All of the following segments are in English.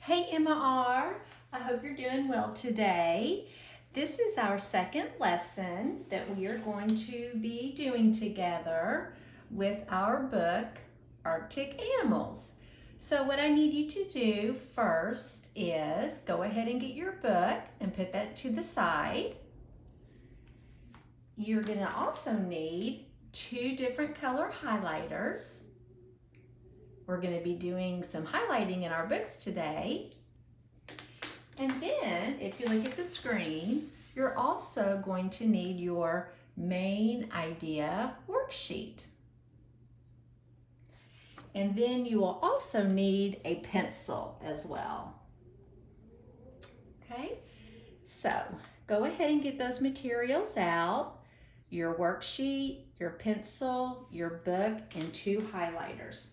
Hey MR, I hope you're doing well today. This is our second lesson that we are going to be doing together with our book, Arctic Animals. So what I need you to do first is go ahead and get your book and put that to the side. You're going to also need two different color highlighters. We're going to be doing some highlighting in our books today. And then, if you look at the screen, you're also going to need your main idea worksheet. And then you will also need a pencil as well. Okay, so go ahead and get those materials out. Your worksheet, your pencil, your book, and two highlighters.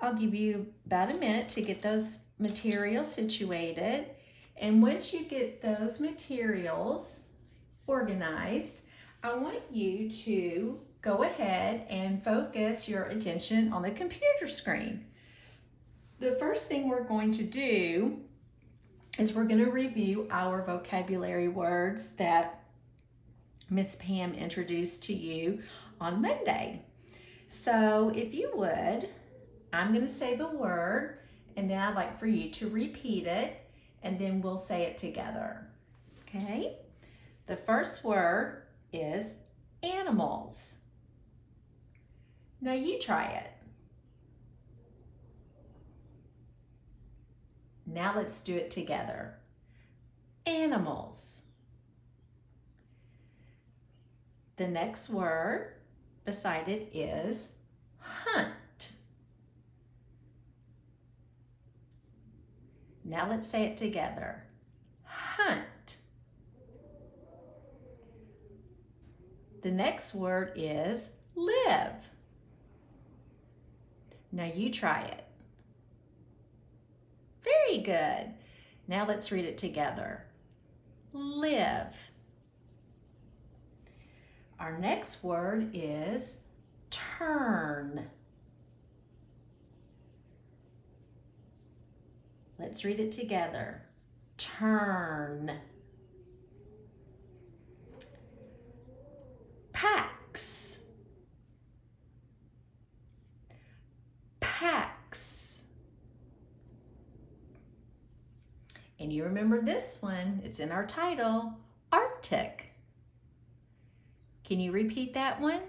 I'll give you about a minute to get those materials situated. And once you get those materials organized, I want you to go ahead and focus your attention on the computer screen. The first thing we're going to do is we're going to review our vocabulary words that Miss Pam introduced to you on Monday. So if you would, I'm going to say the word, and then I'd like for you to repeat it, and then we'll say it together. Okay? The first word is animals. Now you try it. Now let's do it together. Animals. The next word beside it is hunt. Now let's say it together. Hunt. The next word is live. Now you try it. Very good. Now let's read it together. Live. Our next word is turn. Let's read it together. Turn. Packs. Packs. And you remember this one, it's in our title, Arctic. Can you repeat that one?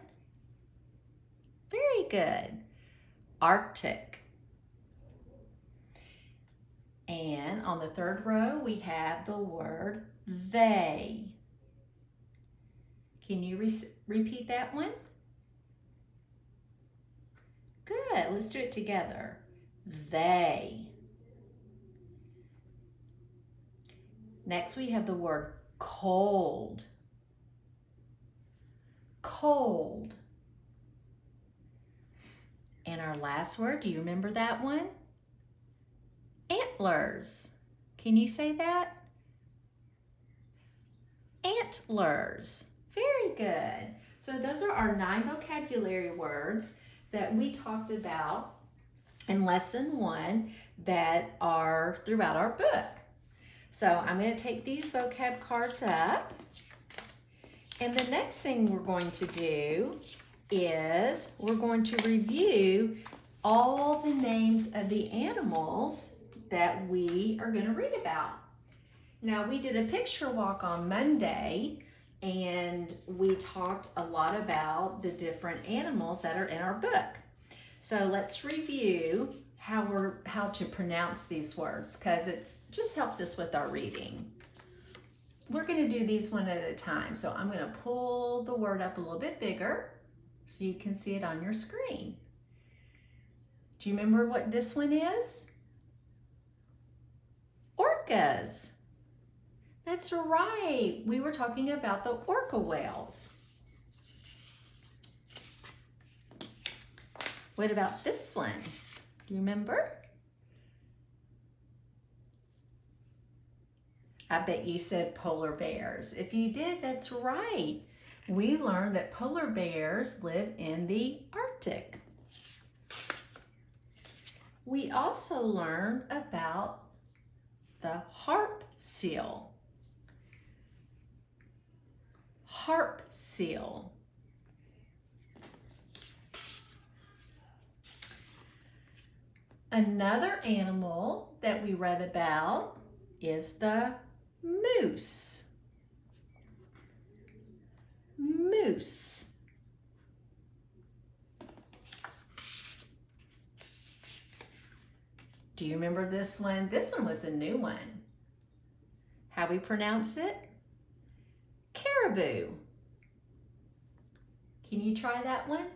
Very good. Arctic. And on the third row, we have the word they. Can you repeat that one? Good, let's do it together. They. Next, we have the word cold. Cold. And our last word, do you remember that one? Antlers. Can you say that? Antlers. Very good. So those are our 9 vocabulary words that we talked about in lesson 1 that are throughout our book. So I'm going to take these vocab cards up. And the next thing we're going to do is we're going to review all the names of the animals that we are going to read about. Now, we did a picture walk on Monday, and we talked a lot about the different animals that are in our book. So let's review how to pronounce these words, because it just helps us with our reading. We're going to do these one at a time. So I'm going to pull the word up a little bit bigger so you can see it on your screen. Do you remember what this one is? Orcas. That's right. We were talking about the orca whales. What about this one? Do you remember? I bet you said polar bears. If you did, that's right. We learned that polar bears live in the Arctic. We also learned about the harp seal. Harp seal. Another animal that we read about is the moose. Moose. Do you remember this one? This one was a new one. How we pronounce it? Caribou. Can you try that one?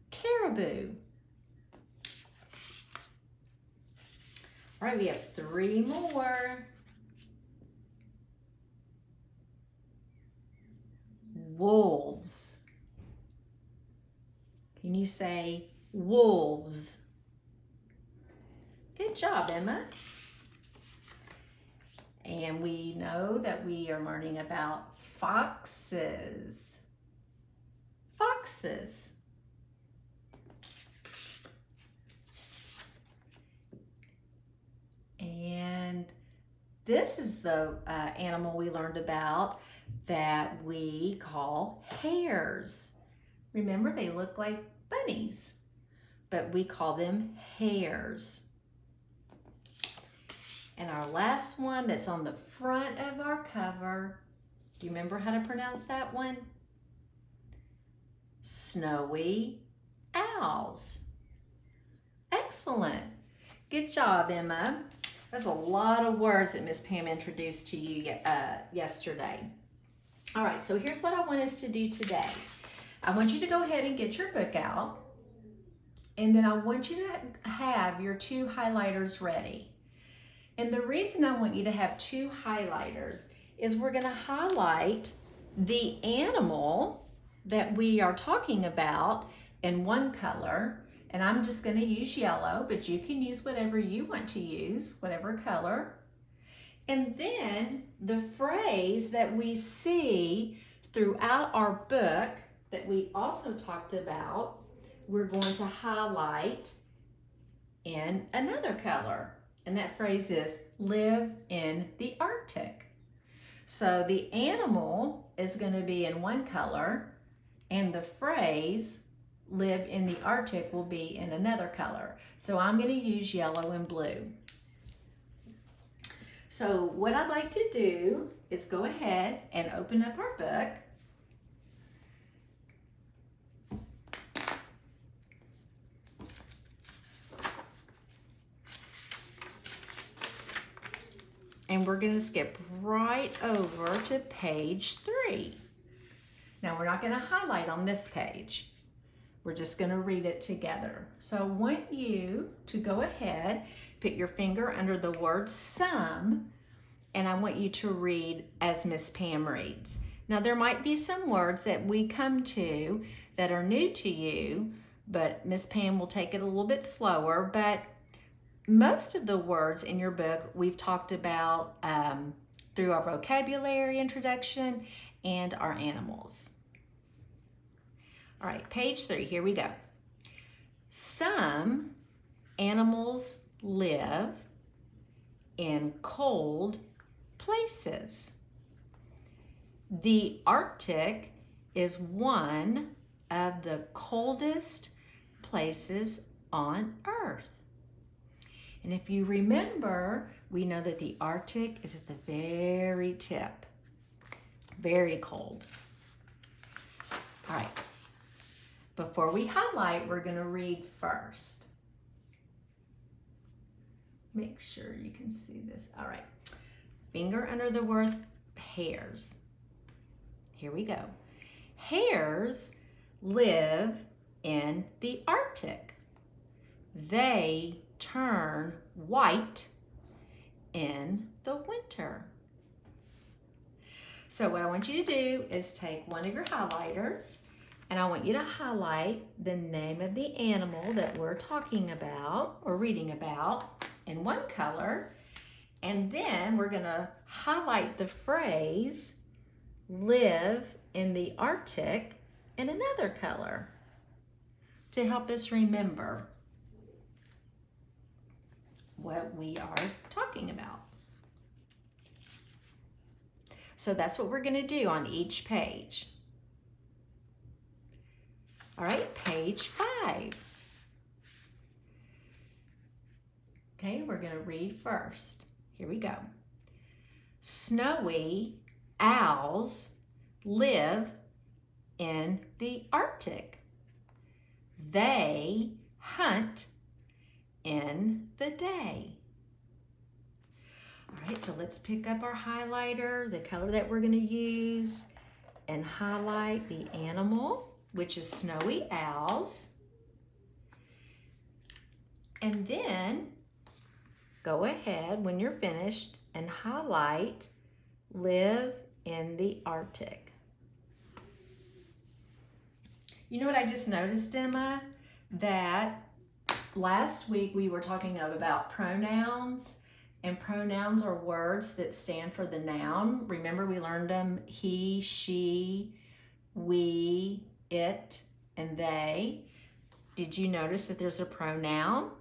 Caribou. All right, we have 3 more. Wolves. Can you say wolves? Good job, Emma. And we know that we are learning about foxes. Foxes. And this is the animal we learned about that we call hares. Remember, they look like bunnies, but we call them hares. And our last one that's on the front of our cover, do you remember how to pronounce that one? Snowy owls. Excellent. Good job, Emma. That's a lot of words that Miss Pam introduced to you yesterday. All right, so here's what I want us to do today. I want you to go ahead and get your book out, and then I want you to have your 2 highlighters ready. And the reason I want you to have 2 highlighters is we're going to highlight the animal that we are talking about in one color, and I'm just going to use yellow, but you can use whatever you want to use, whatever color. And then the phrase that we see throughout our book that we also talked about, we're going to highlight in another color. And that phrase is live in the Arctic. So the animal is going to be in one color, and the phrase live in the Arctic will be in another color. So I'm going to use yellow and blue. So what I'd like to do is go ahead and open up our book. And we're going to skip right over to page 3. Now we're not going to highlight on this page. We're just going to read it together. So I want you to go ahead, put your finger under the word some, and I want you to read as Miss Pam reads. Now there might be some words that we come to that are new to you, but Miss Pam will take it a little bit slower, but most of the words in your book we've talked about through our vocabulary introduction and our animals. All right, page 3, here we go. Some animals live in cold places. The Arctic is one of the coldest places on Earth. And if you remember, we know that the Arctic is at the very tip. Very cold. All right. Before we highlight, we're going to read first. Make sure you can see this. All right. Finger under the word hares. Here we go. Hares live in the Arctic. They turn white in the winter. So what I want you to do is take one of your highlighters, and I want you to highlight the name of the animal that we're talking about or reading about in one color, and then we're going to highlight the phrase live in the Arctic in another color to help us remember. what we are talking about. So that's what we're going to do on each page. All right, page 5. Okay, we're going to read first. Here we go. Snowy owls live in the Arctic. They hunt in the day. All right, so let's pick up our highlighter, the color that we're going to use, and highlight the animal, which is snowy owls. And then go ahead when you're finished and highlight live in the Arctic. You know what I just noticed, Emma? That last week we were talking about pronouns, and pronouns are words that stand for the noun. Remember, we learned them: he, she, we, it, and they. Did you notice that there's a pronoun?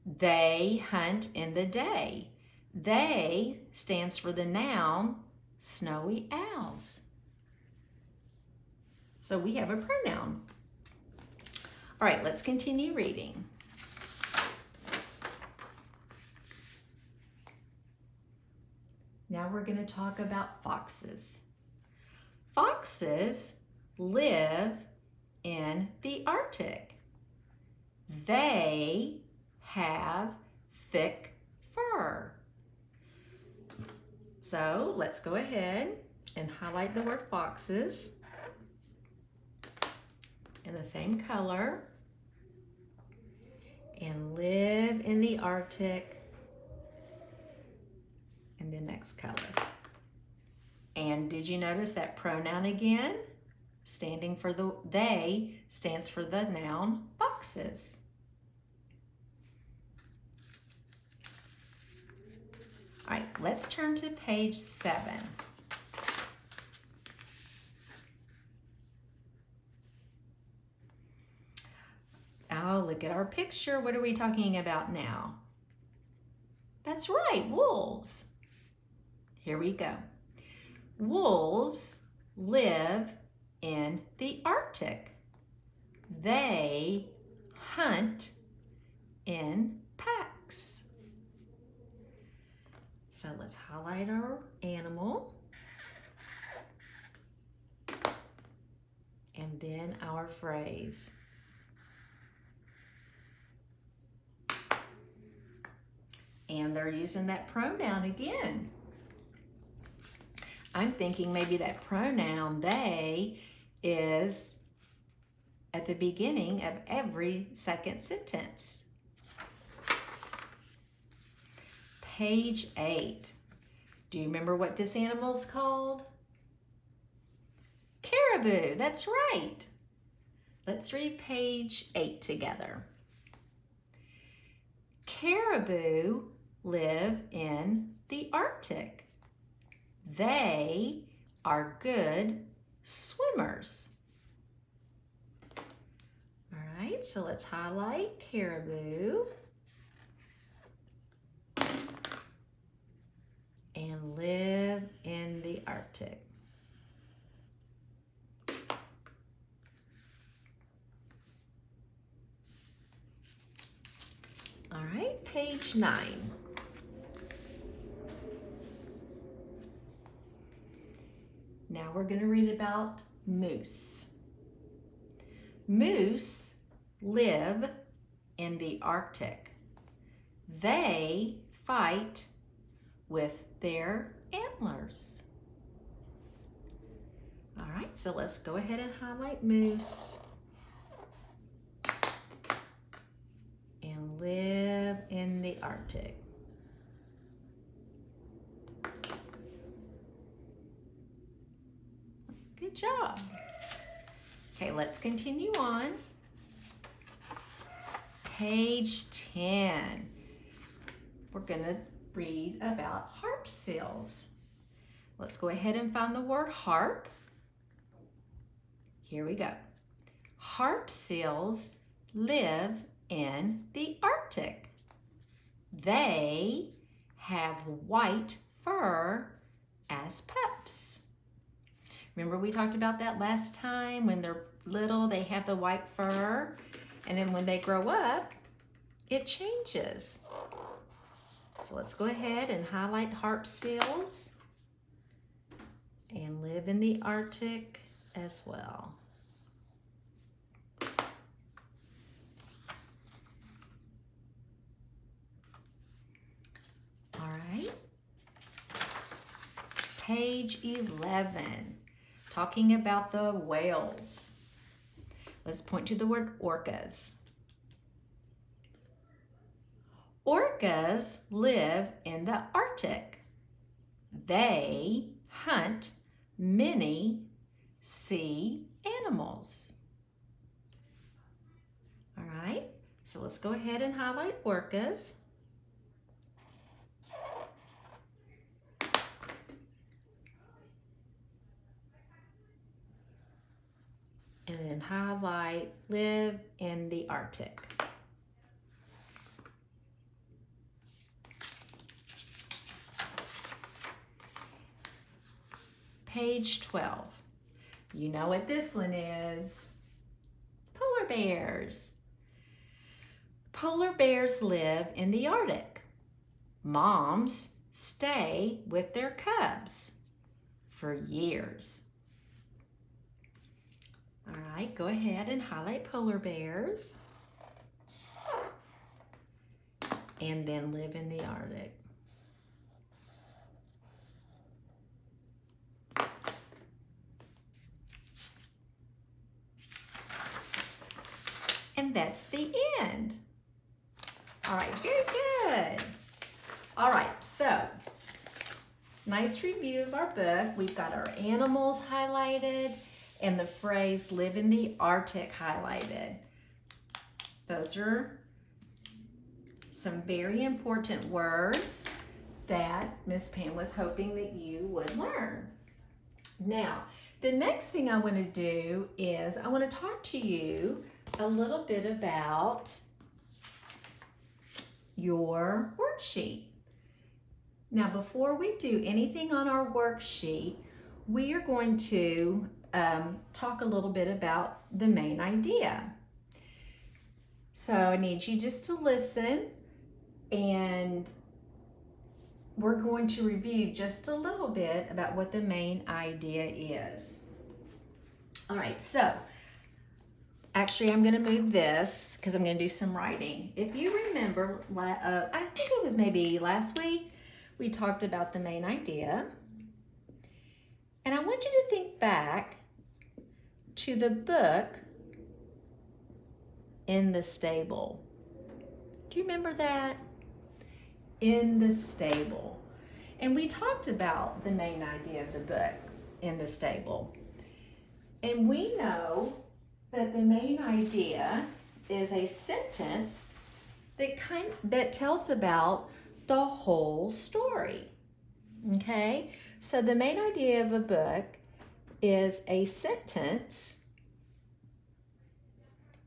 They hunt in the day. They stands for the noun snowy owls. So we have a pronoun. All right, let's continue reading. Now we're going to talk about foxes. Foxes live in the Arctic. They have thick fur. So let's go ahead and highlight the word foxes in the same color and live in the Arctic in the next color. And did you notice that pronoun again? Standing for the they stands for the noun foxes. All right, let's turn to page 7. Oh, look at our picture. What are we talking about now? That's right, wolves. Here we go. Wolves live in the Arctic. They hunt in packs. So let's highlight our animal and then our phrase. And they're using that pronoun again. I'm thinking maybe that pronoun they is at the beginning of every second sentence. Page 8. Do you remember what this animal's called? Caribou, that's right. Let's read page 8 together. Caribou live in the Arctic. They are good swimmers. All right, so let's highlight caribou and live in the Arctic. All right, page 9. Now we're going to read about moose. Moose live in the Arctic. They fight with their antlers. All right, so let's go ahead and highlight moose and live in the Arctic. Good job. Okay, let's continue on. Page 10. We're going to read about harp seals. Let's go ahead and find the word harp. Here we go. Harp seals live in the Arctic. They have white fur as pups. Remember we talked about that last time? When they're little, they have the white fur, and then when they grow up, it changes. So let's go ahead and highlight harp seals and live in the Arctic as well. All right. Page 11, talking about the whales. Let's point to the word orcas. Orcas live in the Arctic. They hunt many sea animals. All right, so let's go ahead and highlight orcas. And then highlight live in the Arctic. Page 12. You know what this one is. Polar bears. Polar bears live in the Arctic. Moms stay with their cubs for years. All right, go ahead and highlight polar bears. And then live in the Arctic. And that's the end. All right, very good. All right, so nice review of our book. We've got our animals highlighted and the phrase live in the Arctic highlighted. Those are some very important words that Miss Pam was hoping that you would learn. Now, the next thing I want to do is I want to talk to you a little bit about your worksheet. Now, before we do anything on our worksheet, we are going to talk a little bit about the main idea. So I need you just to listen, and we're going to review just a little bit about what the main idea is. All right, so actually I'm going to move this because I'm going to do some writing. If you remember, I think it was maybe last week, we talked about the main idea. And I want you to think back to the book In the Stable. Do you remember that? In the Stable. And we talked about the main idea of the book In the Stable. And we know that the main idea is a sentence that tells about the whole story. Okay? So the main idea of a book is a sentence,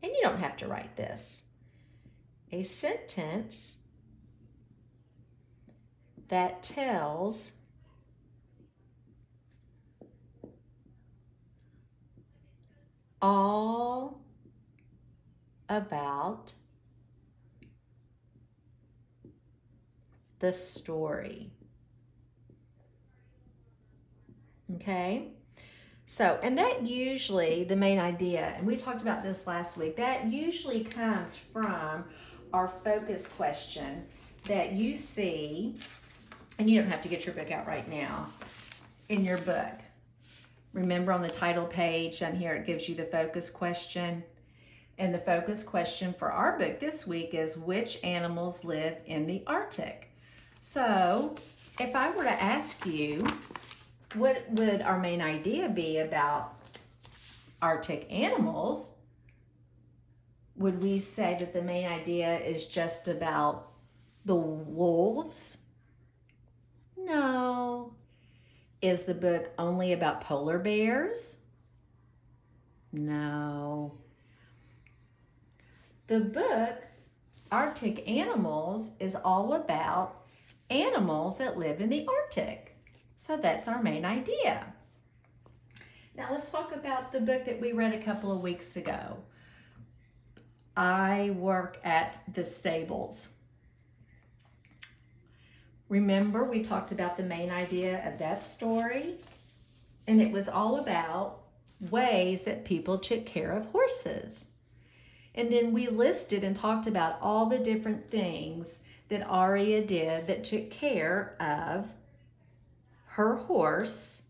and you don't have to write this, a sentence that tells all about the story. Okay? So, and that usually, the main idea, and we talked about this last week, that usually comes from our focus question that you see, and you don't have to get your book out right now, in your book. Remember on the title page down here, it gives you the focus question. And the focus question for our book this week is, which animals live in the Arctic? So, if I were to ask you, what would our main idea be about Arctic animals? Would we say that the main idea is just about the wolves? No. Is the book only about polar bears? No. The book, Arctic Animals is all about animals that live in the Arctic. So that's our main idea. Now let's talk about the book that we read a couple of weeks ago. I Work at the Stables. Remember, we talked about the main idea of that story, and it was all about ways that people took care of horses. And then we listed and talked about all the different things that Aria did that took care of her horse,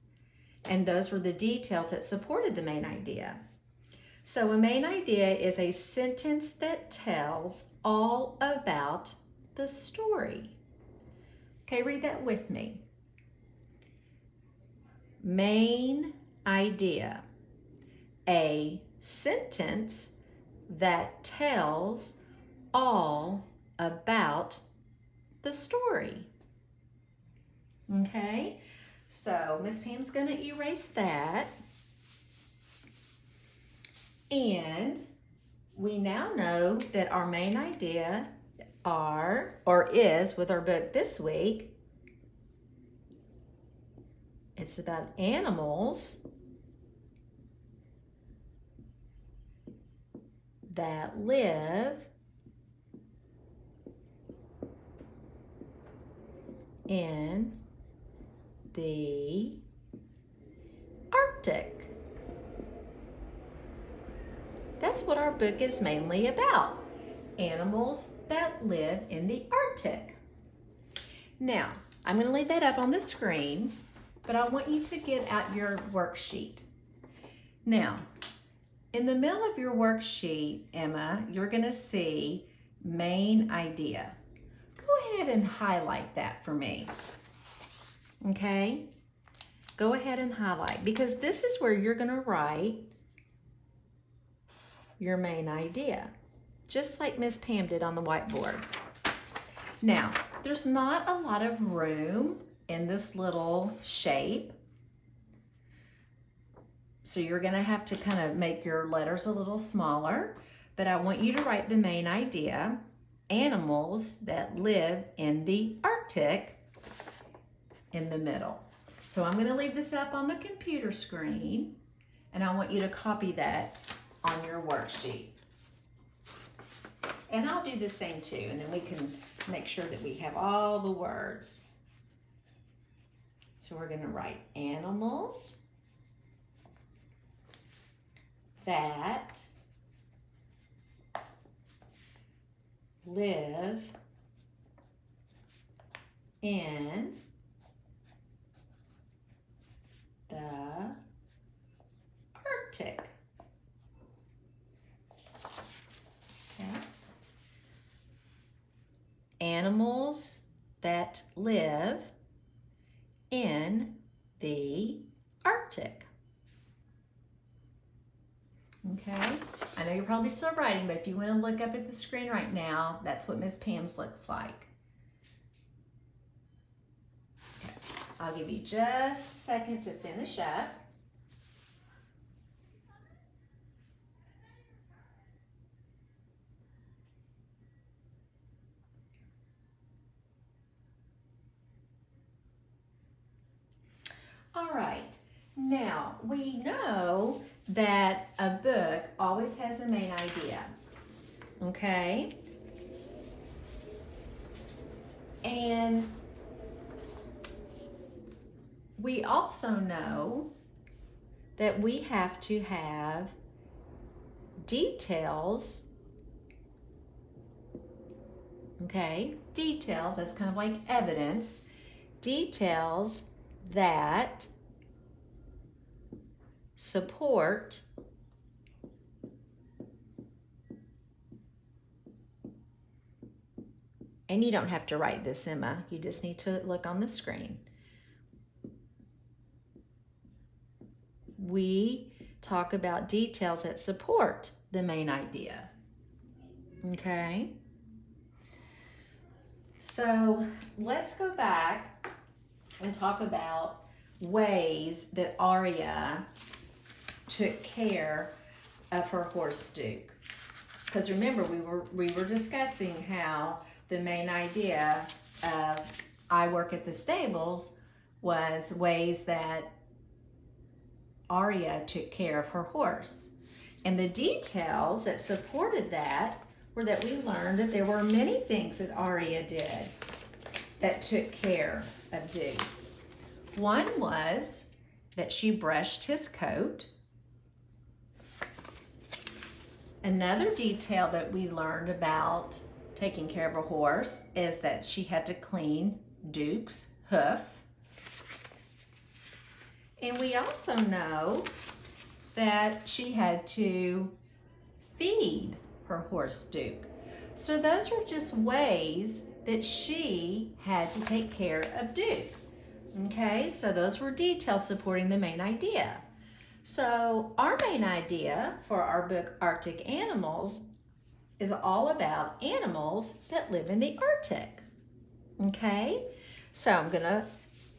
and those were the details that supported the main idea. So a main idea is a sentence that tells all about the story. Okay, read that with me. Main idea, a sentence that tells all about the story. Okay, so Miss Pam's going to erase that. And we now know that our main idea is with our book this week, it's about animals that live in the Arctic. That's what our book is mainly about. Animals that live in the Arctic. Now, I'm going to leave that up on the screen, but I want you to get out your worksheet. Now, in the middle of your worksheet, Emma, you're going to see main idea. Go ahead and highlight that for me. Okay? Go ahead and highlight, because this is where you're going to write your main idea, just like Miss Pam did on the whiteboard. Now, there's not a lot of room in this little shape, so you're going to have to kind of make your letters a little smaller, but I want you to write the main idea, animals that live in the Arctic, in the middle. So I'm going to leave this up on the computer screen, and I want you to copy that on your worksheet. And I'll do the same too, and then we can make sure that we have all the words. So we're going to write animals that live in the Arctic. Okay. Animals that live in the Arctic. Okay, I know you're probably still writing, but if you want to look up at the screen right now, that's what Miss Pam's looks like. Okay. I'll give you just a second to finish up. All right, now we know that a book always has a main idea, okay? And we also know that we have to have details, okay? Details, that's kind of like evidence, details that support and you don't have to write this, Emma. You just need to look on the screen. We talk about details that support the main idea. Okay? So let's go back and talk about ways that Aria took care of her horse Duke. Because remember, we were discussing how the main idea of I work at the stables was ways that Aria took care of her horse. And the details that supported that were that we learned that there were many things that Aria did that took care of Duke. One was that she brushed his coat. Another detail that we learned about taking care of a horse is that she had to clean Duke's hoof. And we also know that she had to feed her horse Duke. So those are just ways that she had to take care of Duke. Okay, so those were details supporting the main idea. So our main idea for our book Arctic Animals is all about animals that live in the Arctic. Okay, so I'm gonna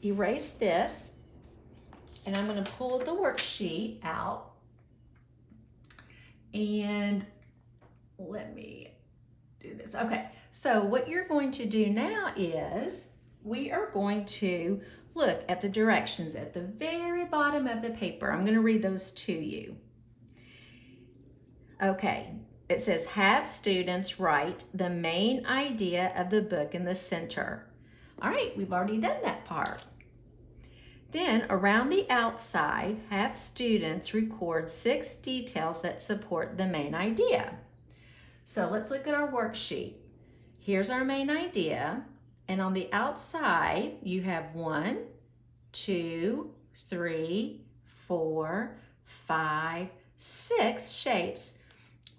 erase this and I'm gonna pull the worksheet out, and let me do this. Okay, so what you're going to do now is we are going to look at the directions at the very bottom of the paper. I'm going to read those to you. Okay, it says have students write the main idea of the book in the center. All right, we've already done that part. Then around the outside, have students record 6 details that support the main idea. So let's look at our worksheet. Here's our main idea. And on the outside, you have 1, 2, 3, 4, 5, 6 shapes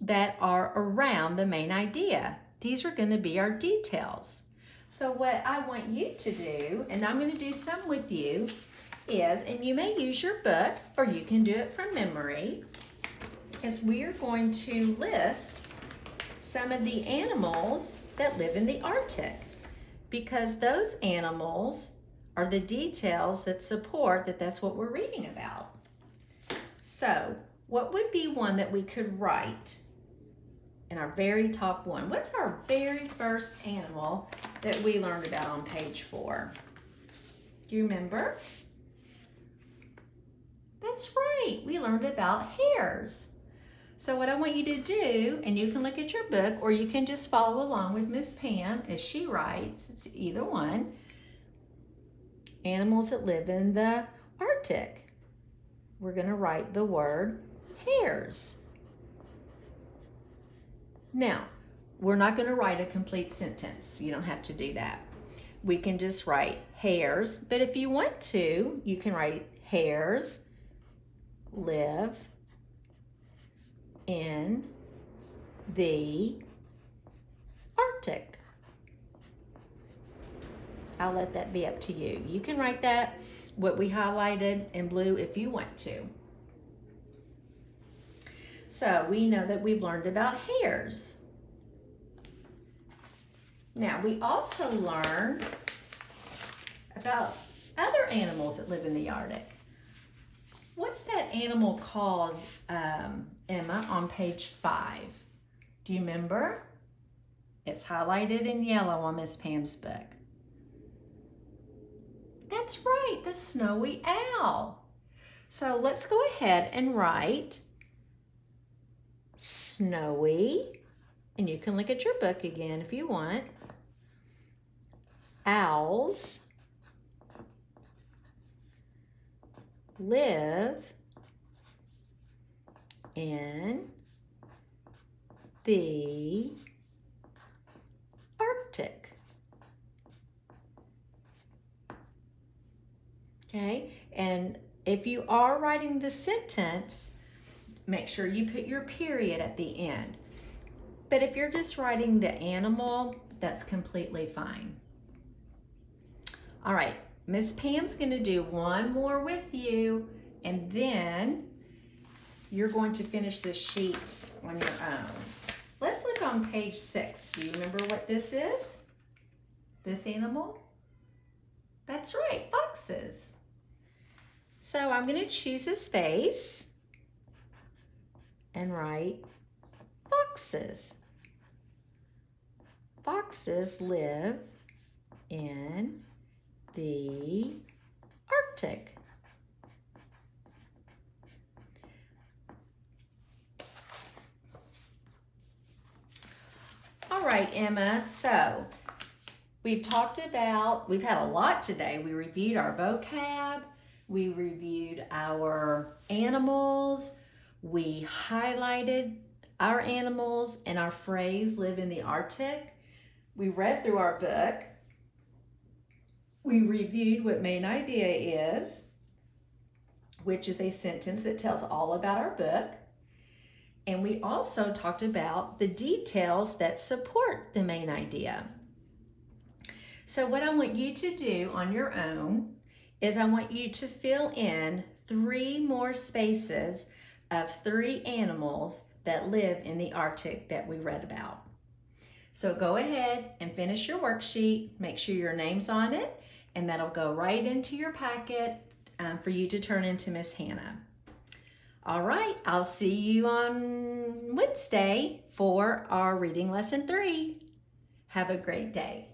that are around the main idea. These are going to be our details. So what I want you to do, and I'm going to do some with you, is, and you may use your book or you can do it from memory, is we are going to list some of the animals that live in the Arctic, because those animals are the details that support that that's what we're reading about. So what would be one that we could write in our very top one? What's our very first animal that we learned about on page 4? Do you remember? That's right, we learned about hares. So what I want you to do, and you can look at your book or you can just follow along with Miss Pam as she writes, it's either one, animals that live in the Arctic. We're going to write the word hares. Now, we're not going to write a complete sentence. You don't have to do that. We can just write hares, but if you want to, you can write hares live in the Arctic. I'll let that be up to you. You can write that, what we highlighted in blue, if you want to. So we know that we've learned about hares. Now we also learned about other animals that live in the Arctic. What's that animal called, Emma, on page 5? Do you remember? It's highlighted in yellow on Miss Pam's book. That's right, the snowy owl. So let's go ahead and write snowy, and you can look at your book again if you want. Owls live in the Arctic. Okay, and if you are writing the sentence, make sure you put your period at the end. But if you're just writing the animal, that's completely fine. All right, Miss Pam's going to do one more with you, and then you're going to finish this sheet on your own. Let's look on page 6. Do you remember what this is? This animal? That's right, foxes. So I'm going to choose a space and write foxes. Foxes live in the Arctic. All right, Emma, so we've had a lot today. We reviewed our vocab, we reviewed our animals, we highlighted our animals and our phrase, live in the Arctic. We read through our book. We reviewed what main idea is, which is a sentence that tells all about our book. And we also talked about the details that support the main idea. So what I want you to do on your own is I want you to fill in 3 more spaces of 3 animals that live in the Arctic that we read about. So go ahead and finish your worksheet, make sure your name's on it, and that'll go right into your packet for you to turn into Miss Hannah. All right, I'll see you on Wednesday for our reading lesson 3. Have a great day.